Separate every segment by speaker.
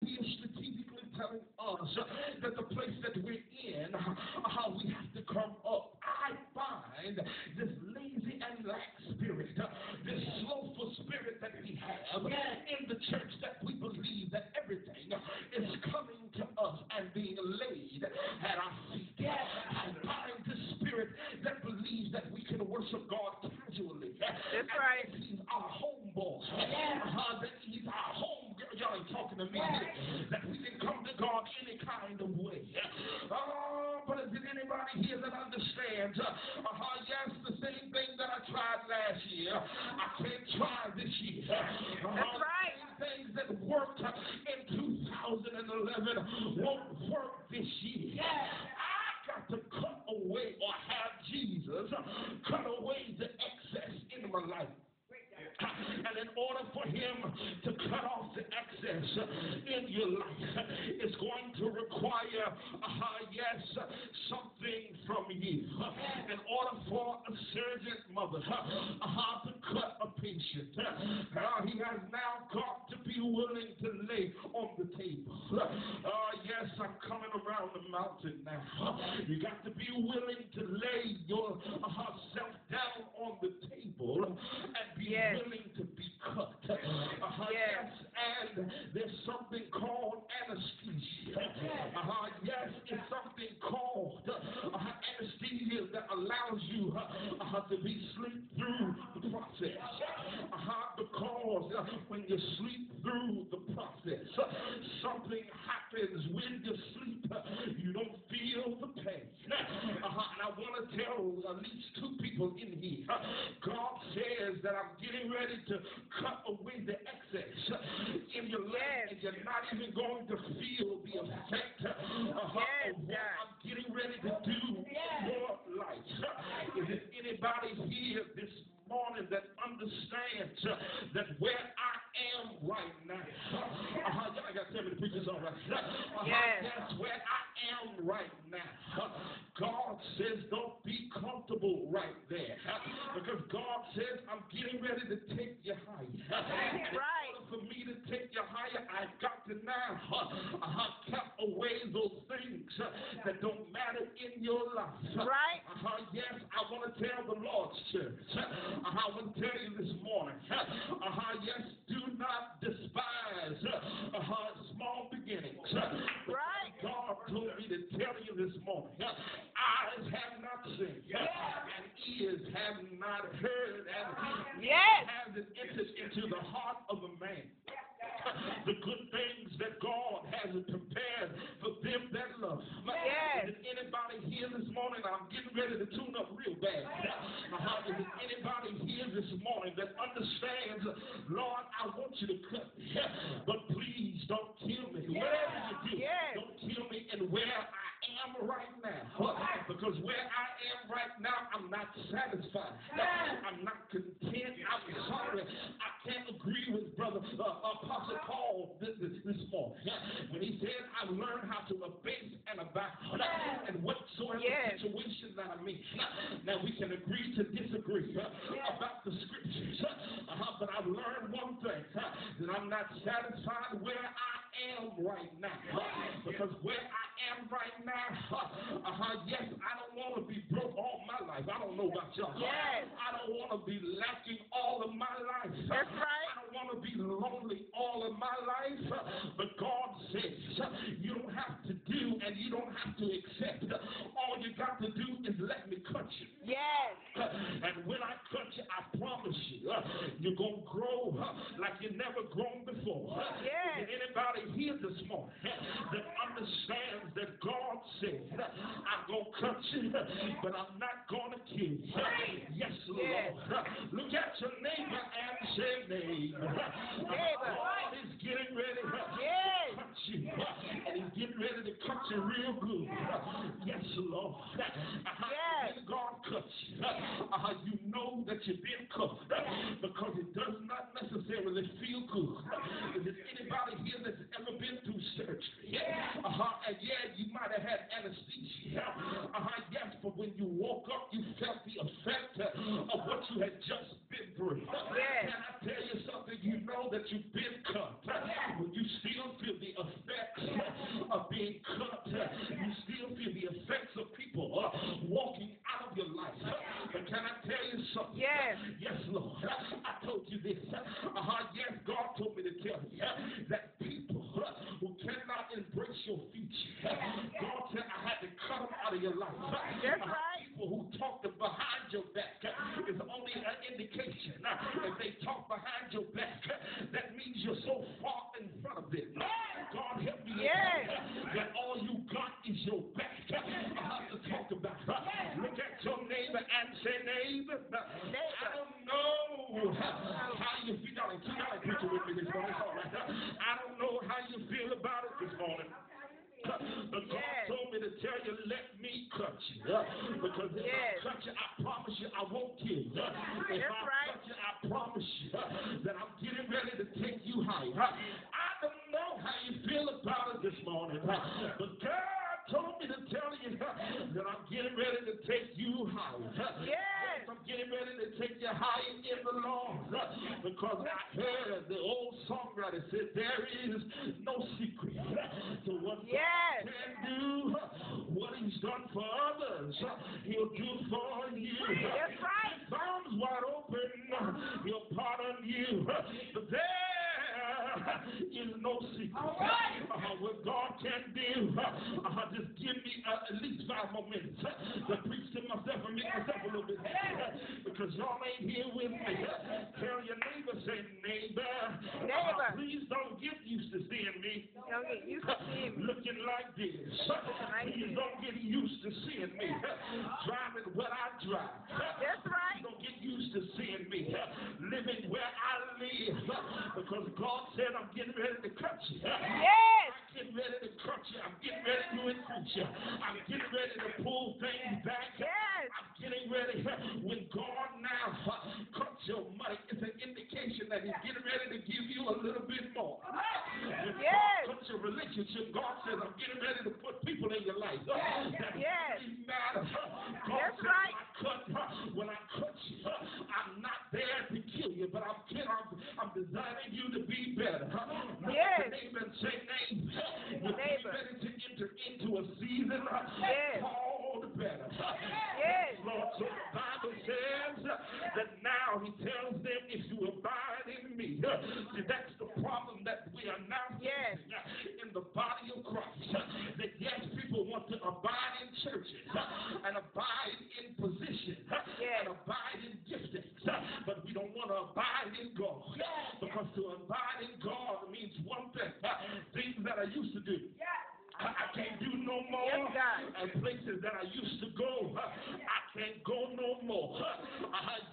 Speaker 1: He is strategically telling us that the place that we're in, how we have to come up. I find this lazy and lax spirit, this slowful spirit that we have in the church, that we believe that everything is coming to us and being laid at our feet. I find this spirit that believes that we can worship God casually.
Speaker 2: That's right.
Speaker 1: He's our home boss. That he's our home girl. Y'all ain't talking to me. That we can come to God any kind of way. But is there anybody here that understands? Yes, the same thing that I tried last year, I can't try this year.
Speaker 2: That's right.
Speaker 1: Things that worked in 2011 won't work this year. I got to cut away, or have Jesus cut away the excess in my life. And in order for him to cut off the excess in your life, it's going to require, something from you. In order for a surgeon mother to cut a patient, he has now got to be willing to lay on the table. Yes, I'm coming around the mountain now. You got to be willing to lay yourself down on the table and be willing to be cut. Yes, and there's something called anesthesia. Yes, it's something called anesthesia that allows you to be sleep through the process. Because when you sleep through the process, something happens when you sleep. You don't feel the pain. And I want to tell at least two people in here, God says that I'm getting ready to cut away the excess in your life, and you're not even going to feel the effect of what I'm getting ready to do in your life. Is there anybody here this morning that understands that where I am right now, y'all got to tell me the preacher's all right. That's where I am right now. God says don't be comfortable right there, because God says I'm getting ready to take you higher. In order for me to take you higher, I've got to now cut away those things that don't matter in your life. Yes, I want to tell the Lord's church, I want to tell you this morning, yes, do not despise small beginnings. God told me to tell you this morning, eyes have not seen, and ears have not heard, and hasn't entered into the heart of a man the good things that God has prepared for them that love him. Is there anybody here this morning? I'm getting ready to tune up real bad. Is there anybody here this morning that understands, Lord, I want you to cut me, but please don't kill me. Whatever you do, don't kill me in where I am right now. Because where I am right now, I'm not satisfied. I'm not content. I'm sorry. I can't agree with Brother Apostle Paul this morning when he said, I've learned how to abase and abound in whatsoever situation that I'm in. Now we can agree to disagree about the scriptures, but I've learned one thing, that I'm not satisfied where I am right now, because where I am right now, yes, I don't want to be broke all my life. I don't know about y'all. I don't want to be lacking all of my life.
Speaker 2: That's right.
Speaker 1: I don't want to be lonely all of my life. But God says you don't have to do and you don't have to accept. All you got to do is let me cut you. And when I cut you, I promise you, you're going to grow like you've never grown before. Is anybody here this morning that understands that God said, I'm going to cut you, but I'm not going to kill you? Yes, Lord. Look at your neighbor and say, neighbor, God is getting ready to cut you, and he's getting ready to cut you real good. Yes, Lord. When God cuts you, you know that you've been cut, because it does not necessarily feel good. Is there anybody here that's ever been through surgery? And you might have had anesthesia. Yes, but when you woke up, you felt the effect of what you had just been through. Can I tell you something? You know that you've been cut, but you still feel the effect your future. God said, I had to cut them out of your life.
Speaker 2: That's right.
Speaker 1: People who talked behind your back is only an indication. If they talk behind your back, that means you're so far in front of them. God help me.
Speaker 2: Yes.
Speaker 1: That all you got is your back. I have to talk about. Look at your neighbor and say, neighbor, I don't know how you feel. Y'all ain't preaching with me this morning. It's all right. I don't know how you feel about it this morning. But God told me to tell you, let me cut you. Because if I cut you, I promise you I won't kill you. If I cut you, I promise you that I'm getting ready to take you higher. I don't know how you feel about it this morning, but God told me to tell you that I'm getting ready to take you higher. Yes, I'm getting ready to take you higher in the Lord. Because I heard the old songwriter said there is no secret to what God can do. What he's done for others, he'll do for you. That's right. His arms wide open, he'll pardon you. But there is no secret. What God can do. Just give me at least 5 more minutes to preach to myself and make myself a little bit happy. Because y'all ain't here with me. Tell your neighbor, say, neighbor, please don't get used to seeing me.
Speaker 2: Don't get used to seeing me.
Speaker 1: Looking like this. Please don't get used to seeing me. Driving what I drive.
Speaker 2: That's right.
Speaker 1: Don't get used to seeing me. Living where I live. Because God said I'm getting ready to cut you.
Speaker 2: Yes.
Speaker 1: I'm getting ready to cut you. I'm getting ready to increase you. I'm getting ready to pull things back.
Speaker 2: Yes.
Speaker 1: I'm getting ready. When God now cuts your money, it's an indication that he's getting ready to give you a little bit more. When God cuts your relationship, God says, I'm getting ready to put people in your life that really matter. God
Speaker 2: That's
Speaker 1: said,
Speaker 2: right.
Speaker 1: When I cut you, I'm not there to kill you, but I'm designing you to be better. Look at your neighbor and say, neighbor, you're getting ready to enter into a season called better.
Speaker 2: Yes.
Speaker 1: Lord, so the Bible says that now he tells them, if you abide in me. See, that's the problem that we are now facing in the body of Christ. That yes, people want to abide in churches and abide in position and abide in giftings, but we don't want to abide in God. Because to abide in God means one thing, things that I used to do. I can't do no more. And places that I used to go, I can't go no more.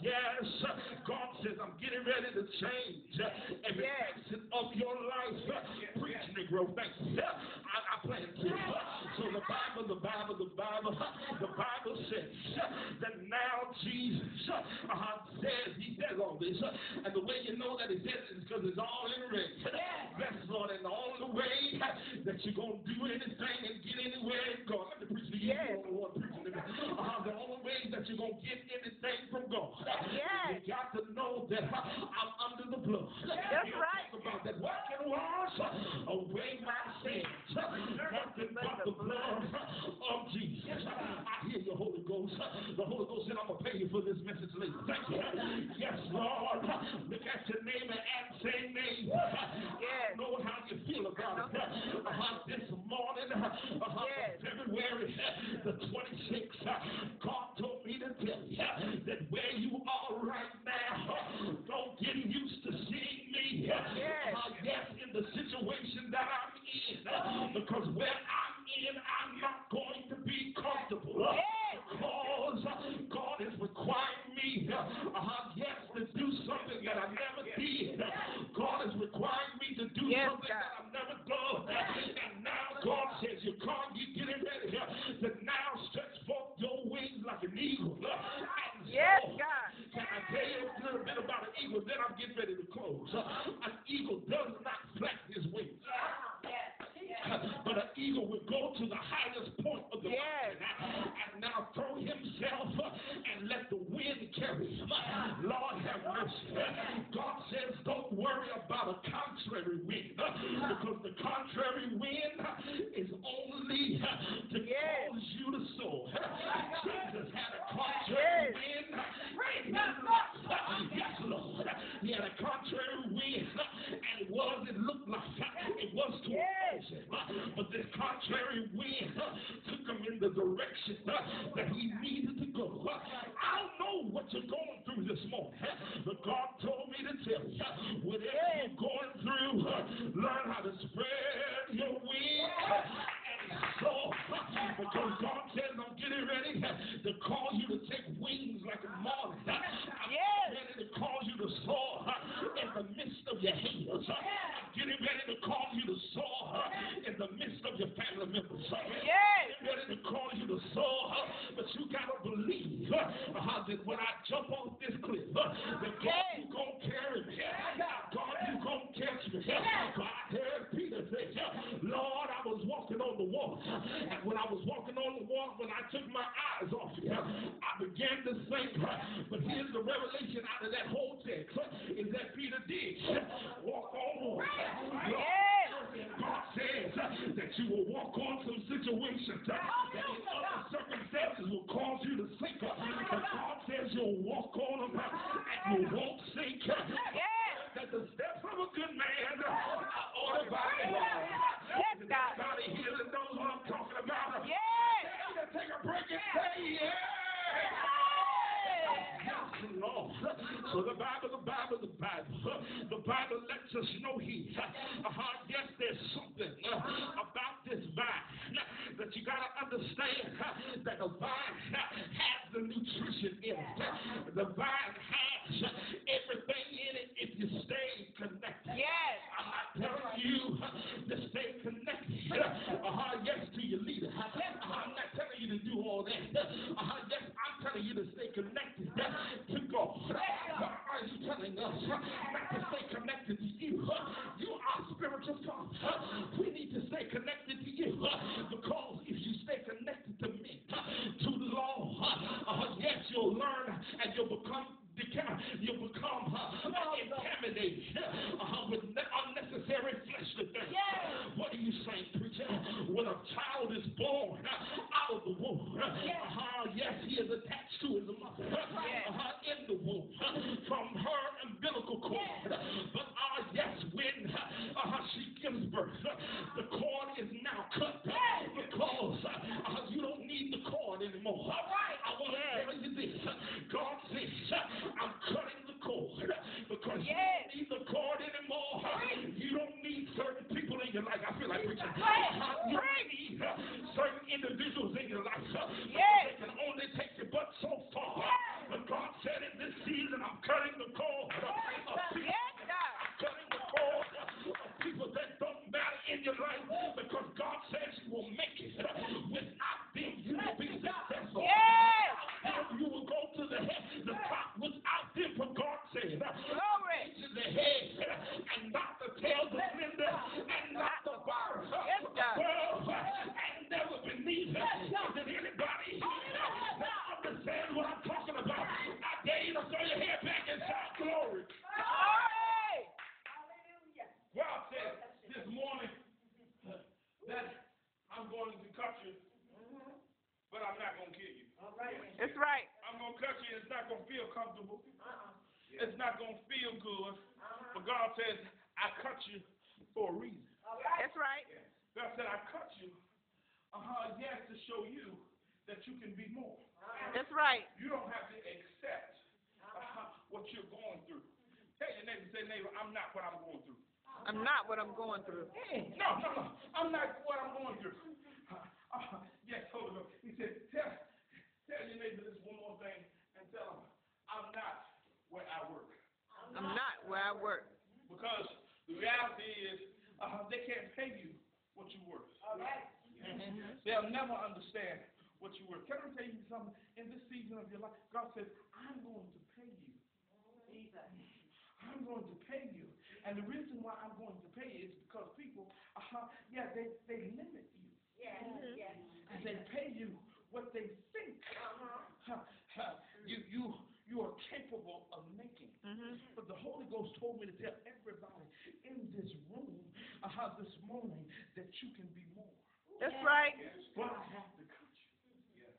Speaker 1: Yes, God says I'm getting ready to change every facet of your life. Preach, Negro. Thank you. I plan to. So the Bible says that now Jesus says, he says all this. And the way you know that he says it is because it's all in red. Yes, Lord, and all the way that you're going to do anything and get anywhere in God. Let me preach to you. The only way that you're going to get anything from God. You got to know that I'm under the blood.
Speaker 2: That's right.
Speaker 1: About that what can wash away my sins. Nothing but the blood of Jesus. I hear you, Holy Ghost. The Holy Ghost said, I'm going to pay you for this message later. Thank you. Yes, Lord. Look at your neighbor and say, neighbor. I know how you feel about it. This morning, February the 26th, God told me to tell you that where you are right now, don't get used to seeing me. Yes, in the situation that I'm in, because where I'm in, I'm not going to be comfortable. Because God is requiring me, to do something that I never did. God is requiring me to do something that I've never done. And now God says, you're getting ready to now stretch forth your wings like an eagle. And can I tell you a little bit about an eagle? Then I'm getting ready to close. An eagle does not flap his wings. But an eagle will go to the highest point of the mountain and now throw himself and let the wind carry him. Lord have mercy. God says don't worry about a contrary wind, because the contrary wind is only to cause you to soar. Jesus had a contrary wind in his life. Yes, Lord. He had a contrary wind, and it looked like it was to opposite. But this contrary contrary wind took him in the direction that he needed to go. I don't know what you're going through this morning, but God told me to tell you, whatever you're going through, learn how to spread your wings and soar. Because God says, I'm getting ready to call you to take wings like a morning. I'm ready to call you to soar in the midst of your haters. I'm getting ready to call you to soar in the midst of your family members. I'm getting ready to call you to soar, but you got to believe that when I jump off this cliff, that God, you going to carry me. God, you going to catch me. I heard Peter say, Lord, I was walking on the water. And when I was walking on the water, when I took my eyes off you, I began to sink. But here's the revelation out of that whole text, is that Peter did walk on water. God says that you will walk on some situations that in other circumstances will cause you to sink. But God says you'll walk on them and you won't sink. That the steps of a good man are ordered by the Lord. Everybody here that knows what I'm talking about. Take a break and say, Lord. So the Bible lets us know here. Yes, there's something about this vine that you got to understand, that the vine has the nutrition in it. The vine has everything in it if you stay connected. I'm not telling you to stay connected. Yes, to your leader. I'm not telling you to do all that. Yes, I'm telling you to stay connected to God. Why are you telling us not to stay connected to you? You are spiritual father. We need to stay connected to you, because if you stay connected to me, to the Lord, yes, you'll learn and you'll become contaminated with unnecessary fleshly things. What are you saying, preacher? When a child is born out of the womb, yes, he is attached to his mother in the womb from her umbilical cord. But yes, when she gives birth, the cord is now cut, because you don't need the cord anymore. I want to tell you this. God says, I'm cutting the cord, because you don't need the cord anymore. You don't need certain people in your life. I feel like preaching. You don't need certain individuals in your life. They can only take you but so far. But God said in this season, I'm cutting the cord of people. I'm cutting the cord of people that don't matter in your life, because God says you will make it. Without them, you will be successful. You will go to the top without them, for God said, to the head and not the tail, the slender and not the bar, above and never beneath. Is there anybody here that understands what I'm talking about? I dare you to throw your head back and shout glory. God said this morning that I'm going to cut you, but I'm not going to kill you.
Speaker 2: That's right.
Speaker 1: I'm going to cut you. It's not going to feel comfortable. It's not going to feel good. But God says, I cut you for a reason.
Speaker 2: That's right.
Speaker 1: God said, I cut you, yes, to show you that you can be more.
Speaker 2: That's right.
Speaker 1: You don't have to accept what you're going through. Tell your neighbor, say, neighbor, I'm not what I'm going through.
Speaker 2: I'm not what I'm going through.
Speaker 1: No. I'm not what I'm going through. Yes, hold on. He said, tell your neighbor this one more thing and tell him, I'm not where I work.
Speaker 2: I'm not where I work.
Speaker 1: Because the reality is, they can't pay you what you're worth. They'll never understand what you're worth. Can I tell you something? In this season of your life, God says, I'm going to pay you. I'm going to pay you. And the reason why I'm going to pay you is because people, they limit you. And they pay you what they think you are capable of making. But the Holy Ghost told me to tell everybody in this room this morning that you can be more.
Speaker 2: That's right.
Speaker 1: But I have to cut you. Yes.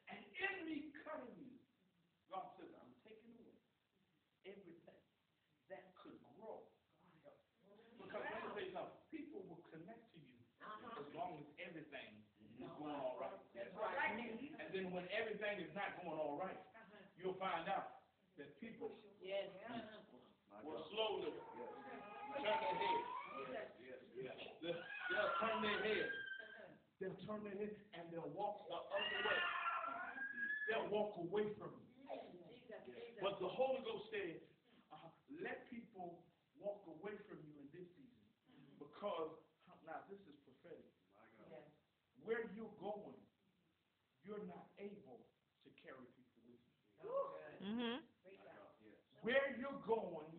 Speaker 1: And in me cutting you, God says, I'm taking away everything that could grow. Because let me tell you something, people will connect to you as long as going all right. And then when everything is not going all right, you'll find out that people will slowly turn their head. They'll turn their head. They'll turn their head and they'll walk the other way. They'll walk away from you. But the Holy Ghost said, let people walk away from you in this season. Because, now this is prophetic. Where you're going, you're not able to carry people with you. Where you're going,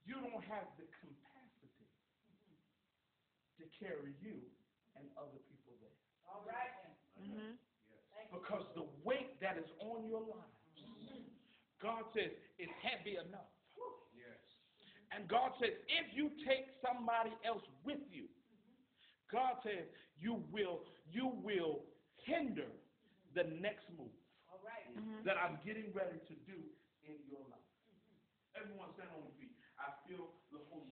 Speaker 1: you don't have the capacity to carry you and other people there.
Speaker 3: All right.
Speaker 1: Because the weight that is on your lives, God says, is heavy enough. And God says, if you take somebody else with you, God says, you will hinder the next move that I'm getting ready to do in your life. Everyone stand on your feet. I feel the Holy